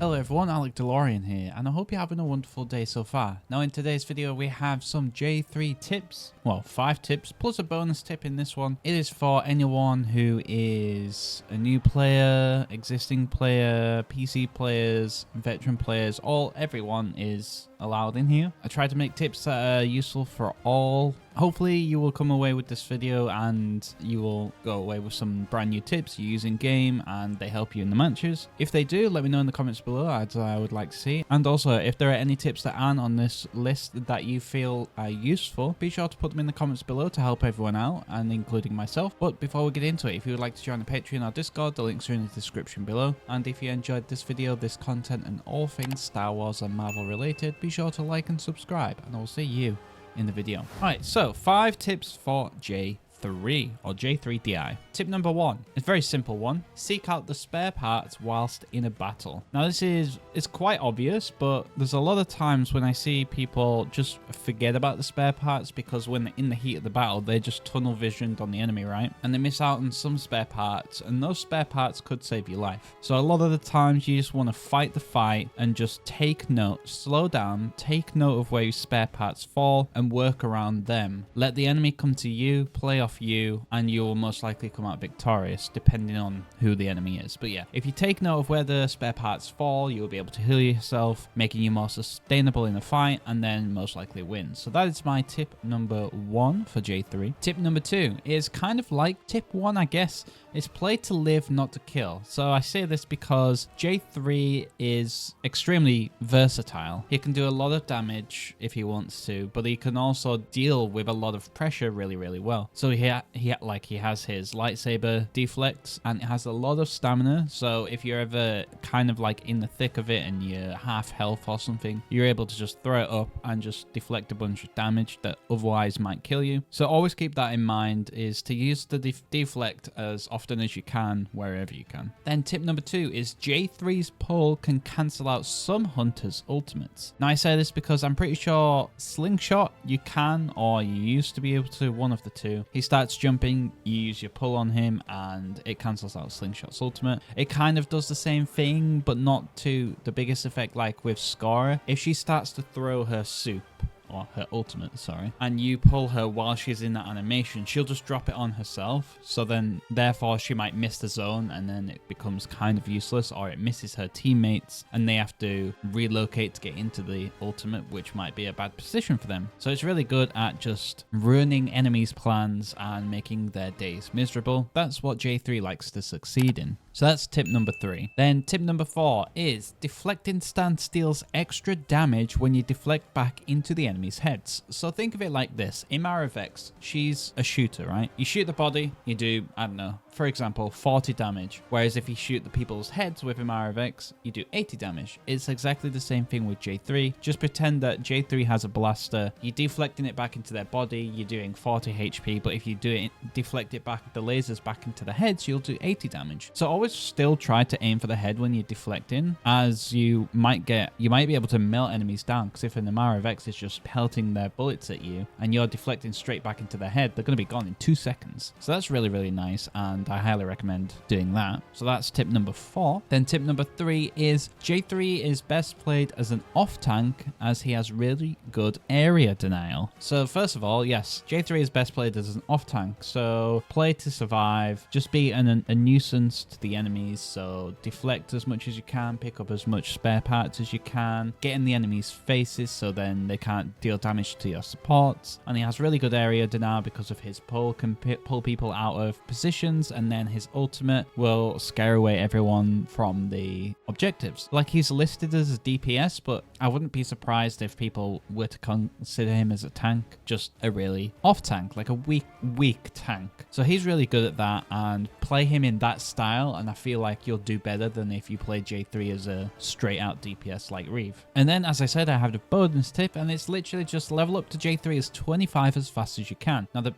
Hello everyone, Alec DeLorean here, and I hope you're having a wonderful day so far. Now in today's video we have some J3 tips, well 5 tips plus a bonus tip in this one. It is for anyone who is a new player, existing player, PC players, veteran players, everyone is allowed in here. I try to make tips that are useful for all. Hopefully you will come away with this video and you will go away with some brand new tips you use in game and they help you in the matches. If they do, let me know in the comments below, as I would like to see. And also, if there are any tips that aren't on this list that you feel are useful, be sure to put them in the comments below to help everyone out, and including myself. But before we get into it, if you would like to join the Patreon or Discord, the links are in the description below. And if you enjoyed this video, this content, and all things Star Wars and Marvel related, be sure to like and subscribe, and I will see you in the video. Alright, so 5 tips for J3 or J3DI. Tip number 1, it's a very simple one. Seek out the spare parts whilst in a battle. Now it's quite obvious, but there's a lot of times when I see people just forget about the spare parts because when they're in the heat of the battle, they're just tunnel visioned on the enemy, right? And they miss out on some spare parts, and those spare parts could save your life. So a lot of the times you just want to fight the fight and just take note, slow down, take note of where your spare parts fall and work around them. Let the enemy come to you, play off you, and you will most likely come out victorious depending on who the enemy is. But yeah, if you take note of where the spare parts fall, you will be able to heal yourself, making you more sustainable in the fight, and then most likely win. So that is my tip number 1 for J3. Tip number 2 is kind of like tip 1, I guess. It's play to live, not to kill. So I say this because J3 is extremely versatile. He can do a lot of damage if he wants to, but he can also deal with a lot of pressure really well. So he has his lightsaber deflects, and it has a lot of stamina. So if you're ever kind of like in the thick of it and you're half health or something, you're able to just throw it up and just deflect a bunch of damage that otherwise might kill you. So always keep that in mind, is to use the deflect as often as you can wherever you can. Then tip number 2 is J3's pull can cancel out some hunters' ultimates. Now I say this because I'm pretty sure slingshot you can, or you used to be able to, one of the two. He starts jumping, you use your pull on him and it cancels out slingshot's ultimate. It kind of does the same thing, but not to the biggest effect like with Scorer. If she starts to throw her soup, or her ultimate, sorry, and you pull her while she's in that animation, she'll just drop it on herself. So then therefore she might miss the zone and then it becomes kind of useless, or it misses her teammates and they have to relocate to get into the ultimate, which might be a bad position for them. So it's really good at just ruining enemies' plans and making their days miserable. That's what J3 likes to succeed in. So that's tip number 3. Then tip number 4 is deflecting stance deals extra damage when you deflect back into the enemy's heads. So think of it like this. Imara Vex, she's a shooter, right? You shoot the body, you do, I don't know, for example, 40 damage. Whereas if you shoot the people's heads with Imara Vex, you do 80 damage. It's exactly the same thing with J3. Just pretend that J3 has a blaster. You're deflecting it back into their body. You're doing 40 HP. But if you do it, deflect it back, the lasers back into the heads, you'll do 80 damage. So always still try to aim for the head when you're deflecting, as you might be able to melt enemies down, because if an Imara Vex is just pelting their bullets at you and you're deflecting straight back into their head, they're going to be gone in 2 seconds. So that's really nice, and I highly recommend doing that. So that's tip number 4. Then tip number 3 is J3 is best played as an off tank, as he has really good area denial. So first of all, yes, J3 is best played as an off tank, so play to survive, just be a nuisance to the enemies. So deflect as much as you can, pick up as much spare parts as you can, get in the enemy's faces so then they can't deal damage to your supports. And he has really good area denial because of his pull, can pull people out of positions, and then his ultimate will scare away everyone from the objectives. Like, he's listed as a DPS, but I wouldn't be surprised if people were to consider him as a tank, just a really off tank, like a weak tank. So he's really good at that, and play him in that style and I feel like you'll do better than if you play J3 as a straight out DPS like Reeve. And then, as I said, I have the bonus tip, and it's literally just level up to J3 as 25 as fast as you can. Now the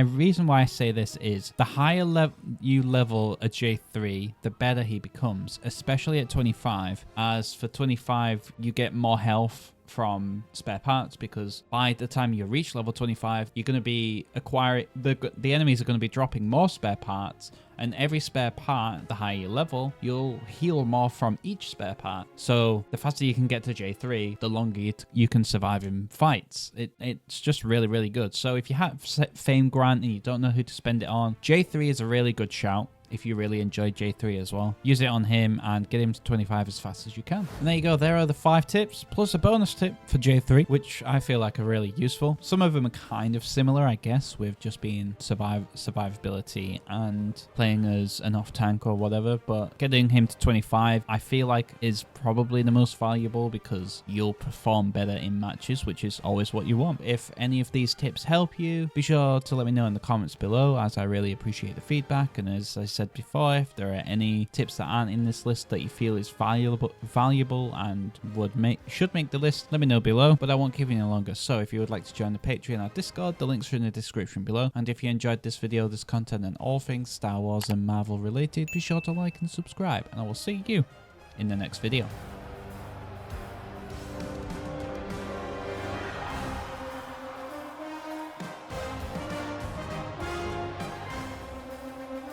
reason why I say this is the higher you level a J3, the better he becomes, especially at 25, as for 25 you get more health from spare parts, because by the time you reach level 25, you're going to be acquiring, the enemies are going to be dropping more spare parts, and every spare part, the higher your level, you'll heal more from each spare part. So the faster you can get to J3, the longer you can survive in fights. It's just really, really good. So if you have Fame Grant and you don't know who to spend it on, J3 is a really good shout. If you really enjoy J3 as well, use it on him and get him to 25 as fast as you can. And there you go. There are the 5 tips plus a bonus tip for J3, which I feel like are really useful. Some of them are kind of similar, I guess, with just being survivability and playing as an off tank or whatever. But getting him to 25, I feel like is probably the most valuable, because you'll perform better in matches, which is always what you want. If any of these tips help you, be sure to let me know in the comments below, as I really appreciate the feedback. And as I said before, if there are any tips that aren't in this list that you feel is valuable and should make the list, let me know below. But I won't keep you any longer. So if you would like to join the Patreon or Discord, the links are in the description below. And if you enjoyed this video, this content, and all things Star Wars and Marvel related, be sure to like and subscribe, and I will see you in the next video.